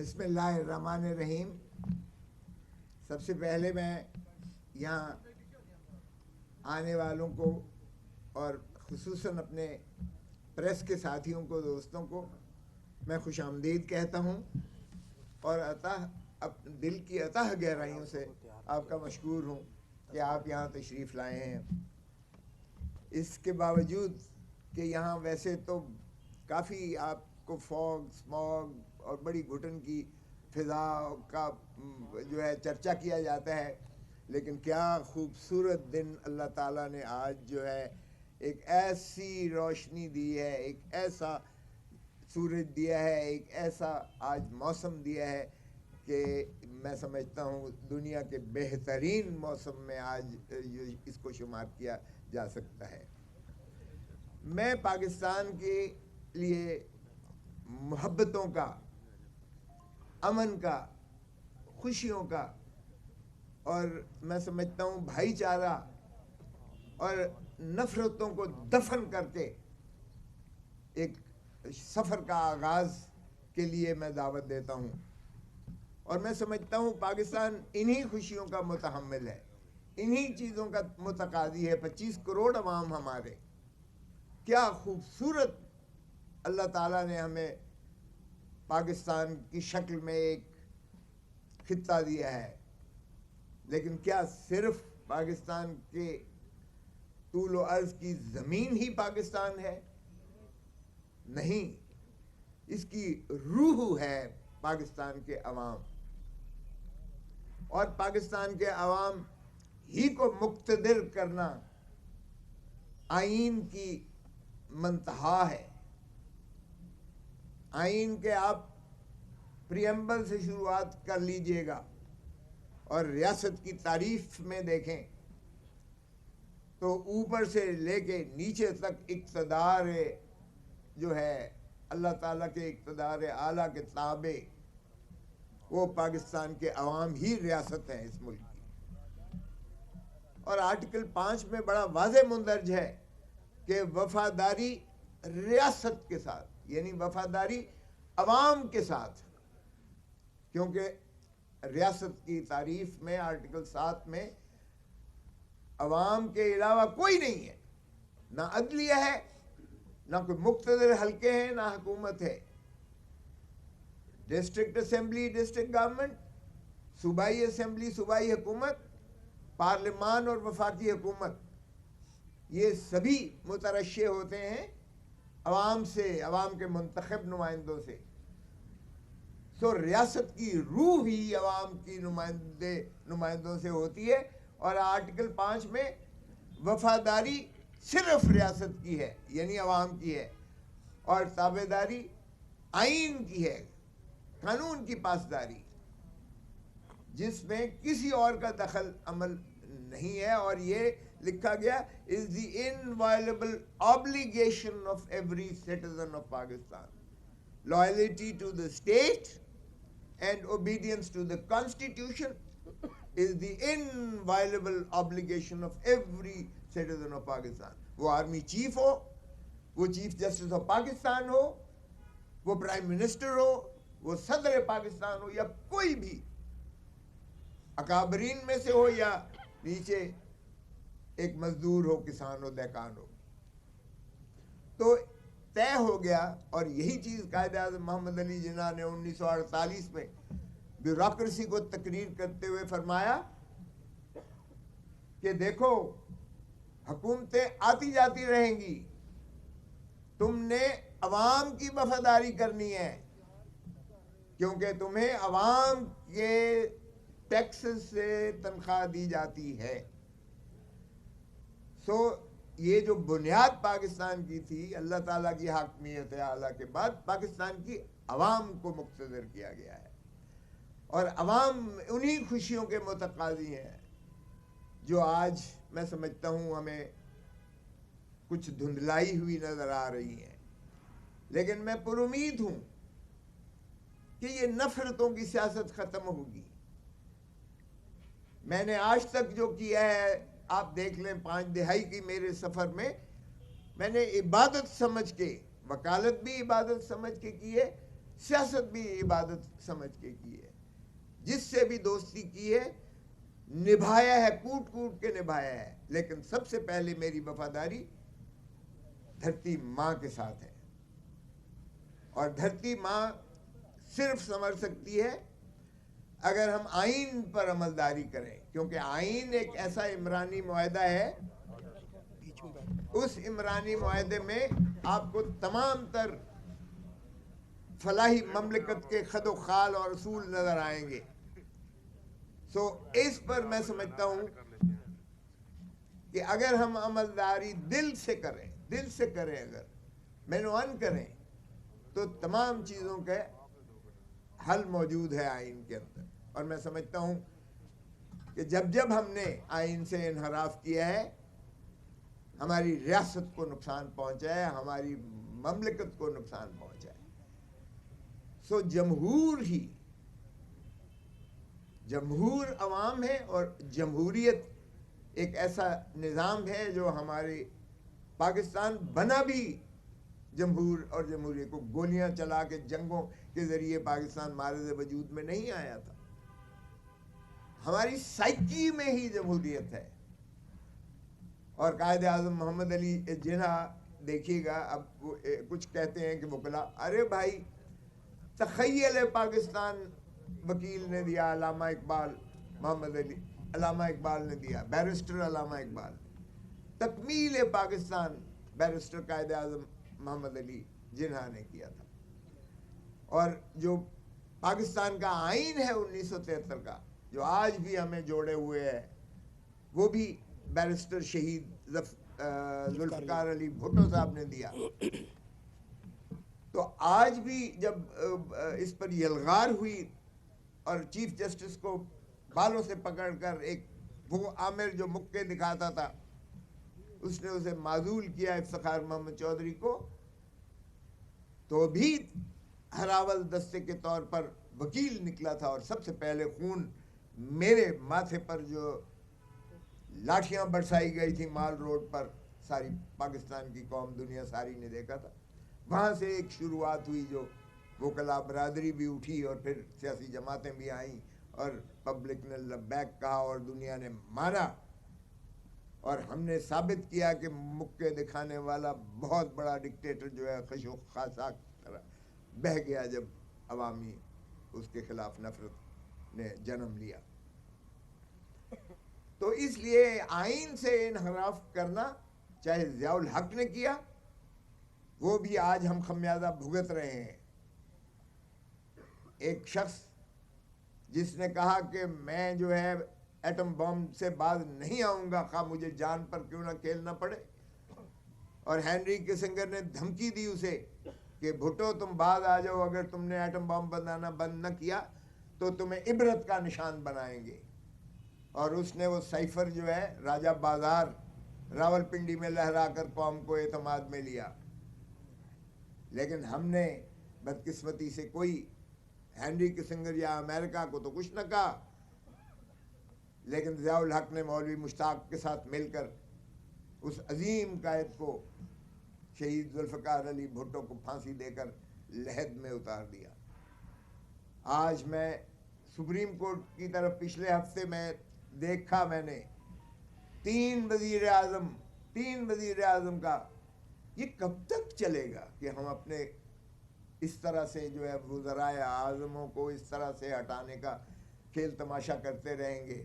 بسم اللہ الرحمن الرحیم. سب سے پہلے میں یہاں آنے والوں کو اور خصوصاً اپنے پریس کے ساتھیوں کو، دوستوں کو میں خوش آمدید کہتا ہوں اور دل کی اتہ گہرائیوں سے آپ کا مشکور ہوں کہ آپ یہاں تشریف لائے ہیں. اس کے باوجود کہ یہاں ویسے تو کافی آپ کو فوگ، اسموگ اور بڑی گھٹن کی فضا کا جو ہے چرچا کیا جاتا ہے، لیکن کیا خوبصورت دن اللہ تعالیٰ نے آج جو ہے ایک ایسی روشنی دی ہے، ایک ایسا سورج دیا ہے، ایک ایسا آج موسم دیا ہے کہ میں سمجھتا ہوں دنیا کے بہترین موسم میں آج اس کو شمار کیا جا سکتا ہے. میں پاکستان کے لیے محبتوں کا، امن کا، خوشیوں کا اور میں سمجھتا ہوں بھائی چارہ اور نفرتوں کو دفن کر کے ایک سفر کا آغاز کے لیے میں دعوت دیتا ہوں. اور میں سمجھتا ہوں پاکستان انہی خوشیوں کا متحمل ہے، انہی چیزوں کا متقاضی ہے. 25 کروڑ عوام ہمارے، کیا خوبصورت اللہ تعالیٰ نے ہمیں پاکستان کی شکل میں ایک خطہ دیا ہے. لیکن کیا صرف پاکستان کے طول و عرض کی زمین ہی پاکستان ہے؟ نہیں، اس کی روح ہے پاکستان کے عوام، اور پاکستان کے عوام ہی کو مقتدر کرنا آئین کی منتہا ہے. آئین کے آپ پریمبل سے شروعات کر لیجئے گا اور ریاست کی تعریف میں دیکھیں تو اوپر سے لے کے نیچے تک اقتدار جو ہے اللہ تعالیٰ کے اقتدار اعلیٰ کے تابع وہ پاکستان کے عوام ہی ریاست ہیں اس ملک کی. اور آرٹیکل 5 میں بڑا واضح مندرج ہے کہ وفاداری ریاست کے ساتھ، یعنی وفاداری عوام کے ساتھ، کیونکہ ریاست کی تعریف میں آرٹیکل 7 میں عوام کے علاوہ کوئی نہیں ہے، نہ عدلیہ ہے، نہ کوئی مقتدر حلقے ہیں، نہ حکومت ہے. ڈسٹرکٹ اسمبلی ڈسٹرکٹ گورنمنٹ، صوبائی اسمبلی صوبائی حکومت، پارلیمان اور وفاقی حکومت، یہ سبھی مترشح ہوتے ہیں عوام سے، عوام کے منتخب نمائندوں سے. سو ریاست کی روح ہی عوام کی نمائندوں سے ہوتی ہے. اور آرٹیکل 5 میں وفاداری صرف ریاست کی ہے، یعنی عوام کی ہے، اور تابعداری آئین کی ہے، قانون کی پاسداری، جس میں کسی اور کا دخل عمل نہیں ہے. اور یہ لکھا گیا is the inviolable obligation of every citizen of Pakistan. Loyalty to the state and obedience to the constitution is the inviolable obligation of every citizen of Pakistan. وہ آرمی چیف ہو، وہ چیف جسٹس آف پاکستان ہو، وہ prime minister ہو، وہ صدر پاکستان ہو، یا کوئی بھی اکابرین میں سے ہو یا نیچے ایک مزدور ہو، کسان ہو، دہقان ہو. تو طے ہو گیا. اور یہی چیز قائد اعظم محمد علی جناح نے 1948 میں بیوروکریسی کو تقریر کرتے ہوئے فرمایا کہ دیکھو حکومتیں آتی جاتی رہیں گی، تم نے عوام کی وفاداری کرنی ہے، کیونکہ تمہیں عوام کے ٹیکس سے تنخواہ دی جاتی ہے. سو یہ جو بنیاد پاکستان کی تھی، اللہ تعالیٰ کی حاکمیت اعلیٰ کے بعد پاکستان کی عوام کو مقتدر کیا گیا ہے. اور عوام انہی خوشیوں کے متقاضی ہیں جو آج میں سمجھتا ہوں ہمیں کچھ دھندلائی ہوئی نظر آ رہی ہیں. لیکن میں پر امید ہوں کہ یہ نفرتوں کی سیاست ختم ہوگی. میں نے آج تک جو کیا ہے، آپ دیکھ لیں 5 دہائی کی میرے سفر میں نے عبادت سمجھ کے، وکالت بھی عبادت سمجھ کے کی ہے، سیاست بھی عبادت سمجھ کے کی ہے. جس سے بھی دوستی کی ہے نبھایا ہے, کوٹ کوٹ کے نبھایا ہے, لیکن سب سے پہلے میری وفاداری دھرتی ماں کے ساتھ ہے. اور دھرتی ماں صرف سنور سکتی ہے اگر ہم آئین پر عملداری کریں, کیونکہ آئین ایک ایسا عمرانی معاہدہ ہے, اس عمرانی معاہدے میں آپ کو تمام تر فلاحی مملکت کے خد و خال اور اصول نظر آئیں گے. سو اس پر میں سمجھتا ہوں کہ اگر ہم عملداری دل سے کریں اگر مینوان کریں تو تمام چیزوں کا حل موجود ہے آئین کے اندر. اور میں سمجھتا ہوں کہ جب ہم نے آئین سے انحراف کیا ہے ہماری ریاست کو نقصان پہنچا ہے, ہماری مملکت کو نقصان پہنچا ہے. سو جمہور عوام ہے, اور جمہوریت ایک ایسا نظام ہے جو ہمارے پاکستان بنا بھی جمہور اور جمہوریت کو گولیاں چلا کے جنگوں کے ذریعے پاکستان معرض وجود میں نہیں آیا تھا. ہماری سائیکی میں ہی جمہوریت ہے. اور قائد اعظم محمد علی جناح دیکھیے گا, اب کچھ کہتے ہیں کہ وکلا, ارے بھائی تخیل پاکستان وکیل نے دیا, علامہ اقبال محمد علی علامہ اقبال نے دیا, بیرسٹر علامہ اقبال. تکمیل پاکستان بیرسٹر قائد اعظم محمد علی جناح نے کیا تھا. اور جو پاکستان کا آئین ہے 1973 کا جو آج بھی ہمیں جوڑے ہوئے ہے, وہ بھی بیرسٹر شہید ذوالفقار علی بھٹو صاحب نے دیا. تو آج بھی جب اس پر یلغار ہوئی اور چیف جسٹس کو بالوں سے پکڑ کر ایک وہ عامر جو مکے دکھاتا تھا اس نے اسے معزول کیا افتخار محمد چودھری کو, تو بھی ہراول دستے کے طور پر وکیل نکلا تھا. اور سب سے پہلے خون میرے ماتھے پر جو لاٹھیاں برسائی گئی تھی مال روڈ پر, ساری پاکستان کی قوم دنیا ساری نے دیکھا تھا. وہاں سے ایک شروعات ہوئی جو وکلا برادری بھی اٹھی اور پھر سیاسی جماعتیں بھی آئیں اور پبلک نے لبیک کہا اور دنیا نے مانا. اور ہم نے ثابت کیا کہ مکے دکھانے والا بہت بڑا ڈکٹیٹر جو ہے خشو خاصاک طرح بہہ گیا جب عوامی اس کے خلاف نفرت نے جنم لیا. تو اس لیے آئین سے انحراف کرنا چاہے ضیاء الحق نے کیا, وہ بھی آج ہم خمیازہ بھگت رہے ہیں. ایک شخص جس نے کہا کہ میں جو ہے ایٹم بم سے باز نہیں آؤں گا خواہ مجھے جان پر کیوں نہ کھیلنا پڑے, اور ہینری کسنگر نے دھمکی دی اسے کہ بھٹو تم باز آ جاؤ, اگر تم نے ایٹم بم بنانا بند نہ کیا تو تمہیں عبرت کا نشان بنائیں گے. اور اس نے وہ سائفر جو ہے راجہ بازار راول پنڈی میں لہرا کر قوم کو اعتماد میں لیا. لیکن ہم نے بدقسمتی سے کوئی ہینری کسنگر یا امریکہ کو تو کچھ نہ کہا, لیکن ضیاء الحق نے مولوی مشتاق کے ساتھ مل کر اس عظیم قائد کو شہید ذوالفقار علی بھٹو کو پھانسی دے کر لحد میں اتار دیا. آج میں سپریم کورٹ کی طرف پچھلے ہفتے میں دیکھا, میں نے 3 وزیر اعظم کا, یہ کب تک چلے گا کہ ہم اپنے اس طرح سے جو ہے وزرائے اعظموں کو اس طرح سے ہٹانے کا کھیل تماشا کرتے رہیں گے؟